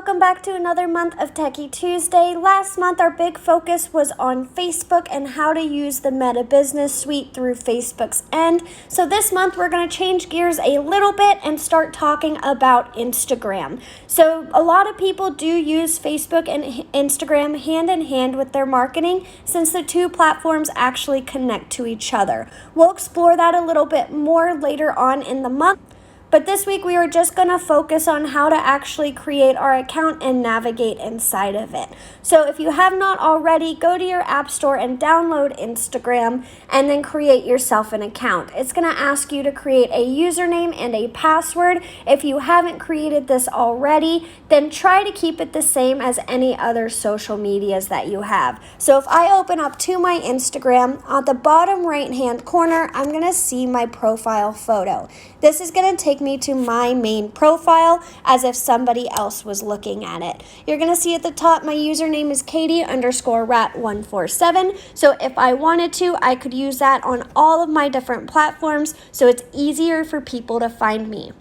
welcome back to another month of Techy Tuesday. Last month, our big focus was on Facebook and how to use the Meta Business Suite through Facebook's end. So this month, we're going to change gears a little bit and start talking about Instagram. So a lot of people do use Facebook and Instagram hand in hand with their marketing since the two platforms actually connect to each other. We'll explore that a little bit more later on in the month. But this week we are just going to focus on how to actually create our account and navigate inside of it. So if you have not already, go to your app store and download Instagram and then create yourself an account. It's going to ask you to create a username and a password. If you haven't created this already, then try to keep it the same as any other social medias that you have. So if I open up to my Instagram, at the bottom right hand corner, I'm going to see my profile photo. This is going to take me to my main profile as if somebody else was looking at it. You're going to see at the top my username is Katie_rat147. So if I wanted to, I could use that on all of my different platforms so it's easier for people to find me.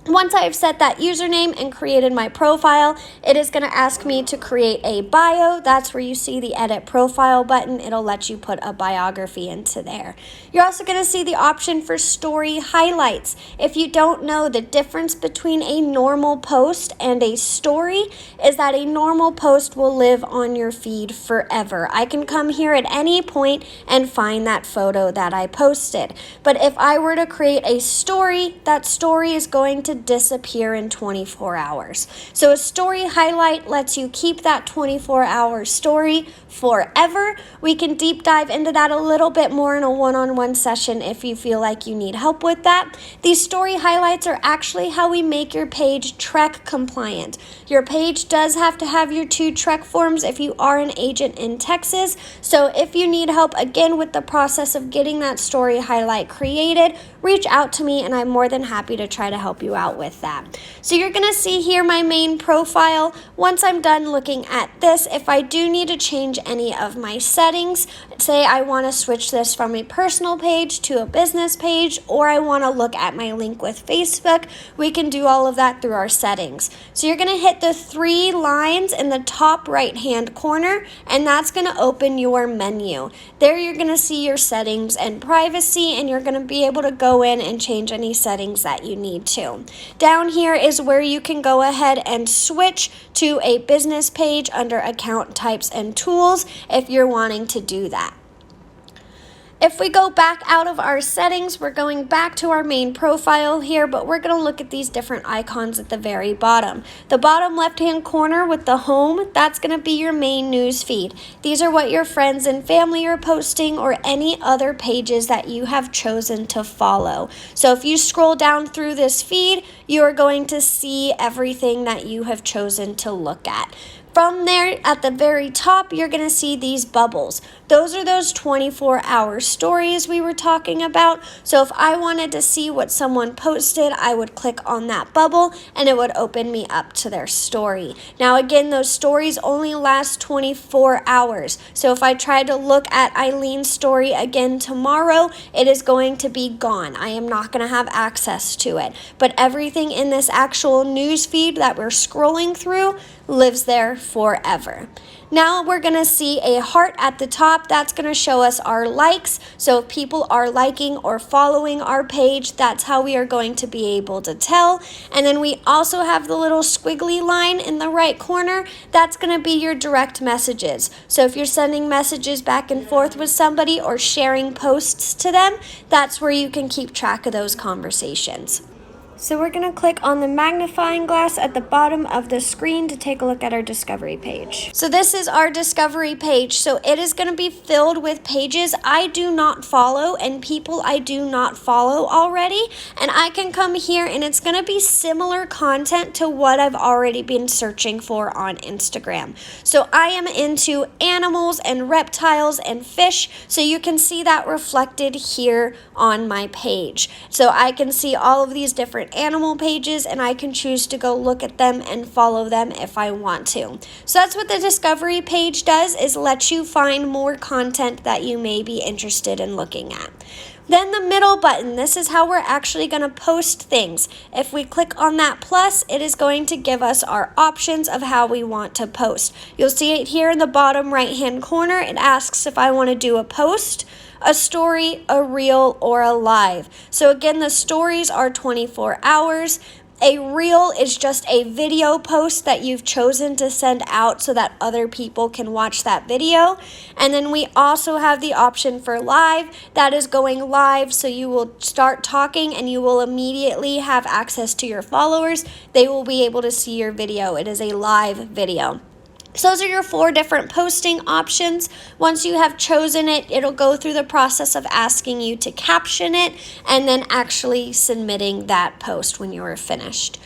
Once I've set that username and created my profile, it is going to ask me to create a bio. That's where you see the edit profile button. It'll let you put a biography into there. You're also going to see the option for story highlights. If you don't know, the difference between a normal post and a story is that a normal post will live on your feed forever. I can come here at any point and find that photo that I posted. But if I were to create a story, that story is going to disappear in 24 hours. So a story highlight lets you keep that 24-hour story forever. We can deep dive into that a little bit more in a one-on-one session if you feel like you need help with that. These story highlights are actually how we make your page TREC compliant. Your page does have to have your 2 TREC forms if you are an agent in Texas. So if you need help again with the process of getting that story highlight created, reach out to me and I'm more than happy to try to help you out with that. So you're going to see here my main profile. Once I'm done looking at this, if I do need to change any of my settings, say I want to switch this from a personal page to a business page, or I want to look at my link with Facebook, we can do all of that through our settings. So you're going to hit the 3 lines in the top right hand corner, and that's going to open your menu. There you're going to see your settings and privacy, and you're going to be able to go in and change any settings that you need to. Down here is where you can go ahead and switch to a business page under account types and tools if you're wanting to do that. If we go back out of our settings, we're going back to our main profile here, but we're going to look at these different icons at the very bottom. The bottom left-hand corner with the home, that's going to be your main news feed. These are what your friends and family are posting or any other pages that you have chosen to follow. So if you scroll down through this feed, you are going to see everything that you have chosen to look at. From there, at the very top, you're going to see these bubbles. Those are those 24-hour stories we were talking about. So if I wanted to see what someone posted, I would click on that bubble and it would open me up to their story. Now again, those stories only last 24 hours. So if I try to look at Eileen's story again tomorrow, it is going to be gone. I am not going to have access to it. But everything in this actual news feed that we're scrolling through lives there forever. Now we're going to see a heart at the top. That's going to show us our likes. So if people are liking or following our page, that's how we are going to be able to tell. And then we also have the little squiggly line in the right corner. That's going to be your direct messages. So if you're sending messages back and forth with somebody or sharing posts to them, that's where you can keep track of those conversations. So we're going to click on the magnifying glass at the bottom of the screen to take a look at our discovery page. So this is our discovery page. So it is going to be filled with pages I do not follow and people I do not follow already. And I can come here and it's going to be similar content to what I've already been searching for on Instagram. So I am into animals and reptiles and fish. So you can see that reflected here on my page. So I can see all of these different animal pages and I can choose to go look at them and follow them if I want to. So that's what the discovery page does, is let you find more content that you may be interested in looking at. Then the middle button, this is how we're actually going to post things. If we click on that plus, it is going to give us our options of how we want to post. You'll see it here in the bottom right hand corner. It asks if I want to do a post, a story, a reel, or a live. So again, the stories are 24 hours. A reel is just a video post that you've chosen to send out so that other people can watch that video. And then we also have the option for live. That is going live, so you will start talking and you will immediately have access to your followers. They will be able to see your video. It is a live video. So those are your 4 different posting options. Once you have chosen it, it'll go through the process of asking you to caption it and then actually submitting that post when you are finished.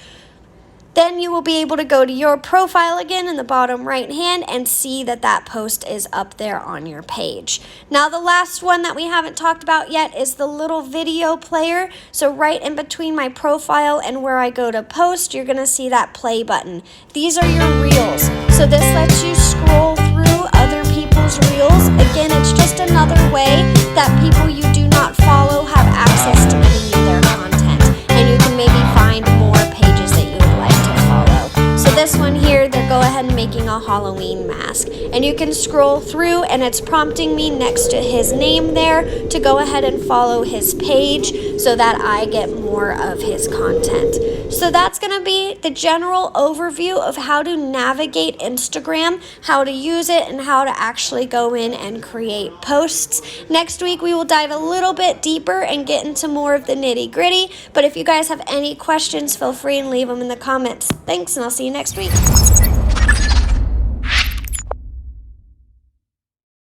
Then you will be able to go to your profile again in the bottom right hand and see that that post is up there on your page. Now the last one that we haven't talked about yet is the little video player. So right in between my profile and where I go to post, you're going to see that play button. These are your reels. So this lets you scroll through other people's reels. Again, it's just another way that people you do not follow have access to giving you their content. And you can maybe find more pages that you would like to follow. So this one here, they're go ahead and making a Halloween mask. And you can scroll through and it's prompting me next to his name there to go ahead and follow his page so that I get more of his content. So that's going to be the general overview of how to navigate Instagram, how to use it, and how to actually go in and create posts. Next week, we will dive a little bit deeper and get into more of the nitty-gritty. But if you guys have any questions, feel free and leave them in the comments. Thanks, and I'll see you next week.